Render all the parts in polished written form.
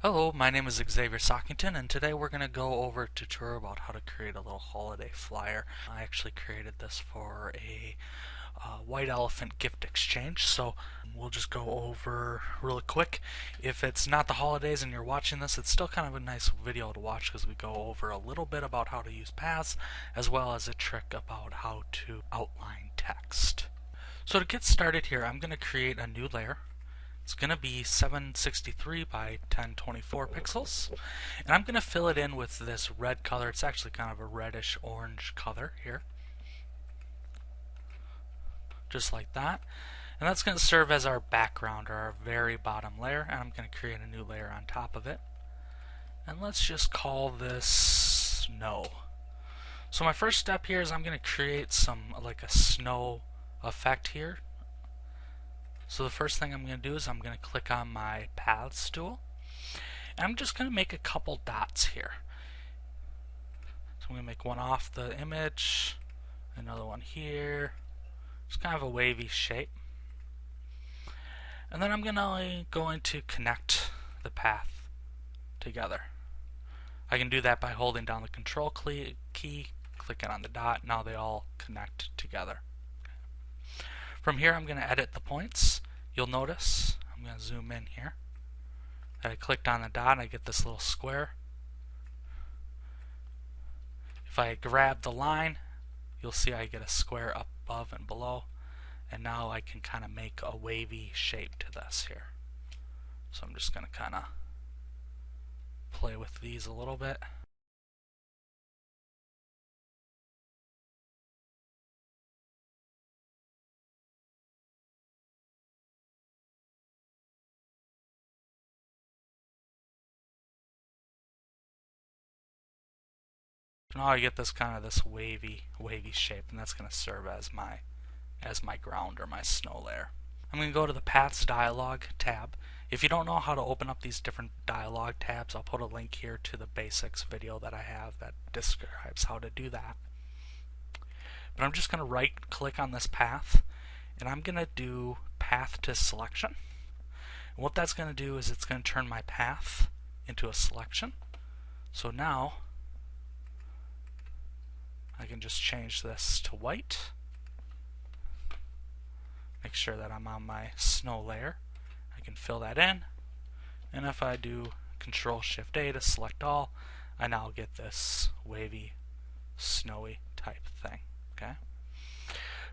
Hello, my name is Xavier Sockington, and today we're going to go over a tutorial about how to create a little holiday flyer. I actually created this for a white elephant gift exchange, so we'll just go over really quick. If it's not the holidays and you're watching this, it's still kind of a nice video to watch because we go over a little bit about how to use paths as well as a trick about how to outline text. So to get started here, I'm going to create a new layer. It's going to be 763 by 1024 pixels. And I'm going to fill it in with this red color. It's actually kind of a reddish orange color here. Just like that. And that's going to serve as our background or our very bottom layer. And I'm going to create a new layer on top of it. And let's just call this snow. So my first step here is I'm going to create some like a snow effect here. So the first thing I'm going to do is I'm going to click on my paths tool. And I'm just going to make a couple dots here. So I'm going to make one off the image, another one here. It's kind of a wavy shape. And then I'm going to connect the path together. I can do that by holding down the control key, clicking on the dot. Now they all connect together. From here I'm going to edit the points. You'll notice, I'm going to zoom in here, that I clicked on the dot and I get this little square. If I grab the line, you'll see I get a square up above and below. And now I can kind of make a wavy shape to this here. So I'm just going to kind of play with these a little bit. Now I get this kind of this wavy shape, and that's going to serve as my ground or my snow layer. I'm going to go to the Paths Dialog tab. If you don't know how to open up these different dialog tabs, I'll put a link here to the basics video that I have that describes how to do that. But I'm just going to right click on this path, and I'm going to do Path to Selection. And what that's going to do is it's going to turn my path into a selection. So now I can just change this to white. Make sure that I'm on my snow layer. I can fill that in. And if I do Control-Shift-A to select all, I now get this wavy, snowy type thing. Okay.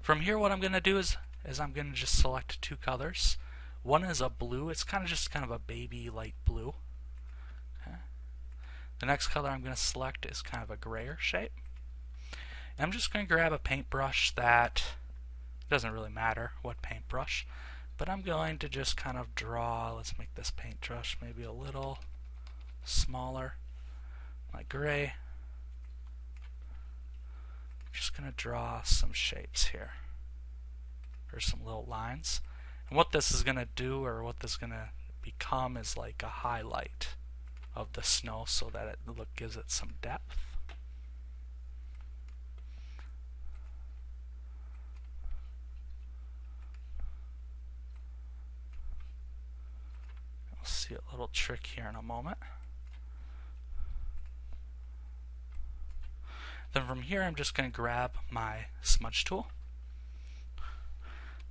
From here what I'm going to do is I'm going to just select two colors. One is a blue. It's kind of a baby light blue. Okay. The next color I'm going to select is kind of a grayer shape. I'm just going to grab a paintbrush that doesn't really matter what paintbrush, but I'm going to just kind of draw. Let's make this paintbrush maybe a little smaller, like gray. Just going to draw some shapes here. There's some little lines. And what this is going to do, or what this is going to become, is like a highlight of the snow so that it gives it some depth. We'll see a little trick here in a moment. Then from here I'm just going to grab my smudge tool. I'm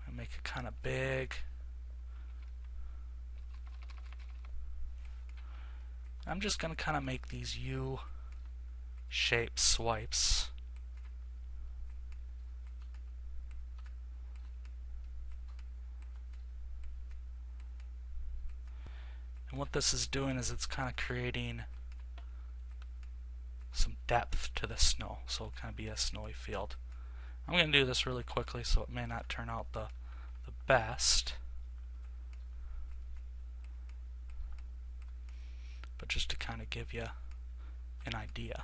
going to make it kind of big. I'm just going to kind of make these U-shaped swipes. And what this is doing is it's kind of creating some depth to the snow, so it'll kind of be a snowy field. I'm going to do this really quickly so it may not turn out the best, but just to kind of give you an idea.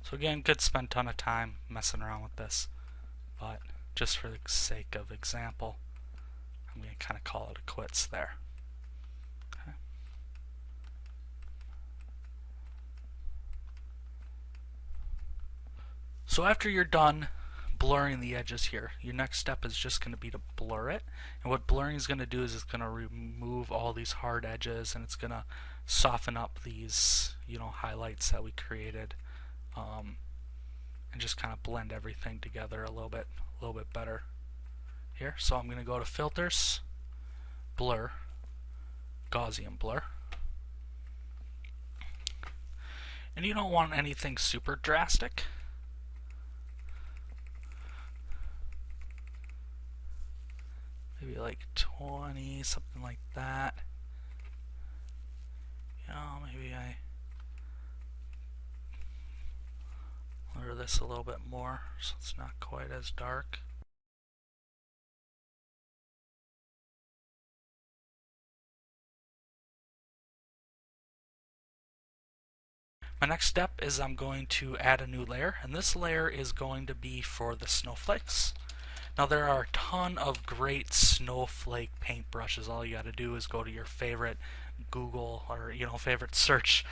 So again, could spend a ton of time messing around with this, but just for the sake of example, I'm going to kind of call it a quits there. Okay. So after you're done blurring the edges here, your next step is just going to be to blur it. And what blurring is going to do is it's going to remove all these hard edges, and it's going to soften up these, highlights that we created, and just kind of blend everything together a little bit better here. So I'm going to go to Filters, Blur, Gaussian Blur. And you don't want anything super drastic. Maybe like 20, something like that. Maybe I blur this a little bit more so it's not quite as dark. My next step is I'm going to add a new layer, and this layer is going to be for the snowflakes. Now there are a ton of great snowflake paintbrushes. All you got to do is go to your favorite Google or favorite search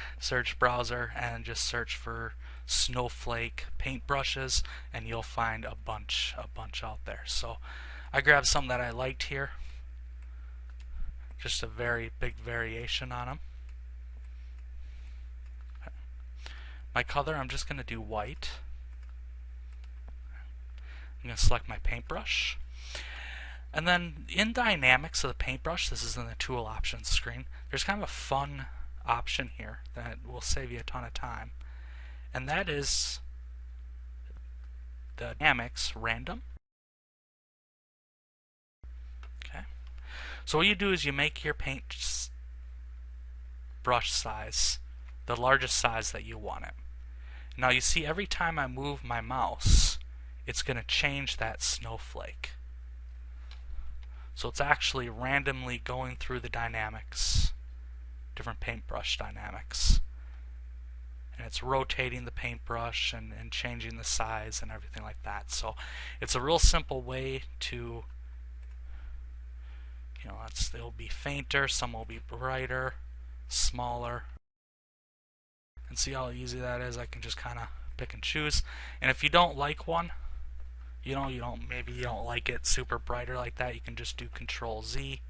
browser and just search for snowflake paintbrushes, and you'll find a bunch out there. So I grabbed some that I liked here. Just a very big variation on them. My color, I'm just going to do white. I'm going to select my paintbrush. And then in dynamics of the paintbrush, this is in the tool options screen, there's kind of a fun option here that will save you a ton of time. And that is the dynamics random. Okay. So what you do is you make your paint brush size the largest size that you want it. Now you see every time I move my mouse, it's going to change that snowflake. So it's actually randomly going through the dynamics, different paintbrush dynamics. And it's rotating the paintbrush and changing the size and everything like that. So it's a real simple way to, it'll be fainter, some will be brighter, smaller. And see how easy that is. I can just kind of pick and choose. And if you don't like one, maybe you don't like it super brighter like that, you can just do Control Z,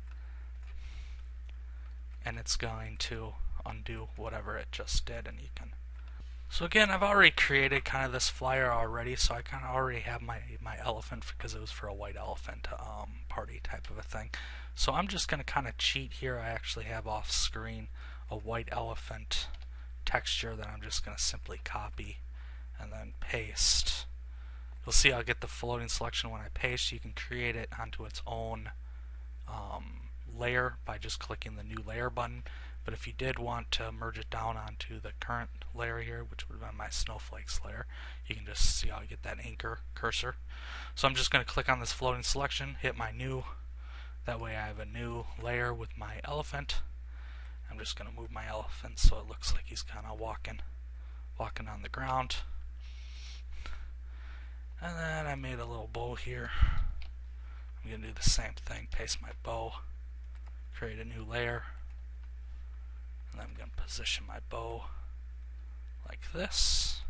and it's going to undo whatever it just did. And you can. So again, I've already created kind of this flyer already, so I kind of already have my elephant because it was for a white elephant party type of a thing. So I'm just going to kind of cheat here. I actually have off screen a white elephant texture that I'm just going to simply copy and then paste. You'll see I'll get the floating selection when I paste. You can create it onto its own layer by just clicking the new layer button. But if you did want to merge it down onto the current layer here, which would have been my snowflakes layer, you can just see how I get that anchor cursor. So I'm just going to click on this floating selection, hit my new. That way I have a new layer with my elephant. I'm just going to move my elephant so it looks like he's kind of walking on the ground. And then I made a little bow here. I'm going to do the same thing, paste my bow, create a new layer, and then I'm going to position my bow like this.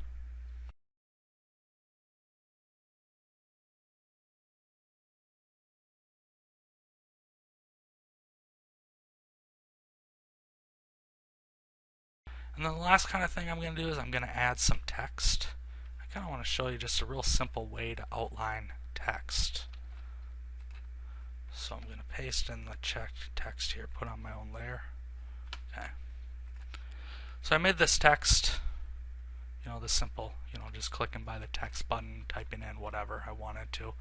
And then the last kind of thing I'm going to do is I'm going to add some text. I kind of want to show you just a real simple way to outline text. So I'm going to paste in the checked text here, put on my own layer. Okay. So I made this text, this simple, just clicking by the text button, typing in whatever I wanted to,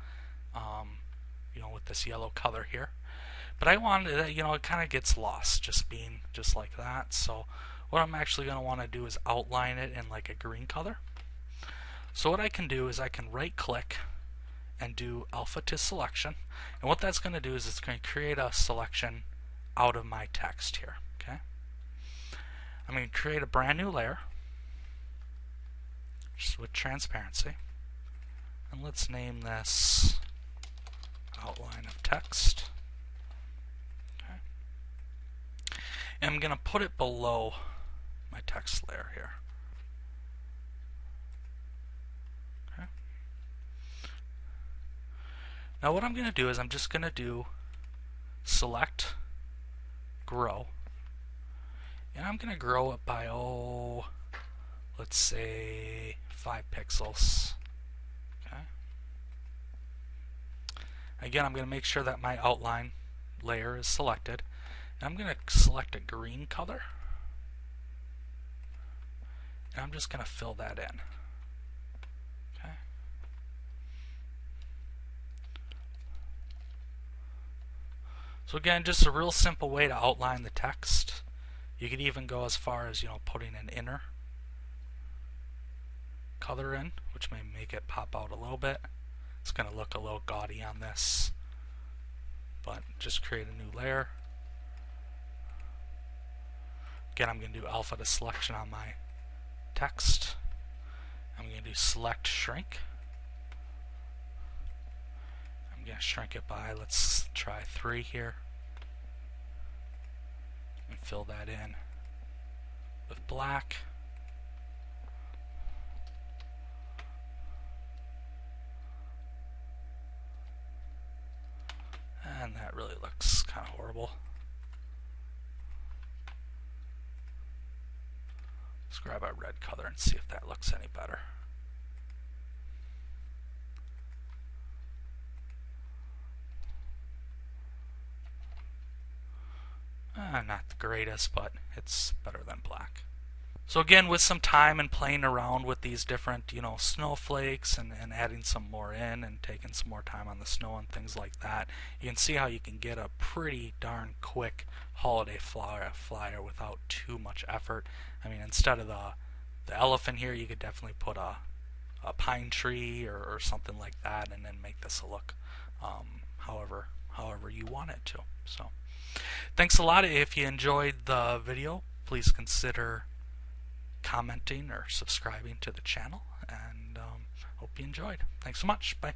with this yellow color here. But I wanted that, it kind of gets lost just being just like that. So what I'm actually going to want to do is outline it in like a green color. So what I can do is I can right click and do alpha to selection, and what that's going to do is it's going to create a selection out of my text here. Okay, I'm going to create a brand new layer just with transparency, and let's name this outline of text. Okay, and I'm going to put it below my text layer here. Okay. Now what I'm going to do is I'm just going to do select grow, and I'm going to grow it by, let's say 5 pixels. Okay. Again, I'm going to make sure that my outline layer is selected, and I'm going to select a green color, and I'm just going to fill that in. Okay. So again, just a real simple way to outline the text. You could even go as far as, putting an inner color in, which may make it pop out a little bit. It's going to look a little gaudy on this, but just create a new layer. Again, I'm going to do alpha to selection on my text. I'm going to do select shrink. I'm going to shrink it by, let's try 3 here, and fill that in with black. And that really looks kind of horrible. Let's grab a red color and see if that looks any better. Not the greatest, but it's better than black. So again, with some time and playing around with these different, snowflakes and adding some more in and taking some more time on the snow and things like that, you can see how you can get a pretty darn quick holiday flyer without too much effort. I mean, instead of the elephant here, you could definitely put a pine tree or something like that, and then make this look however you want it to. So thanks a lot. If you enjoyed the video, please consider commenting or subscribing to the channel, and hope you enjoyed. Thanks so much. Bye.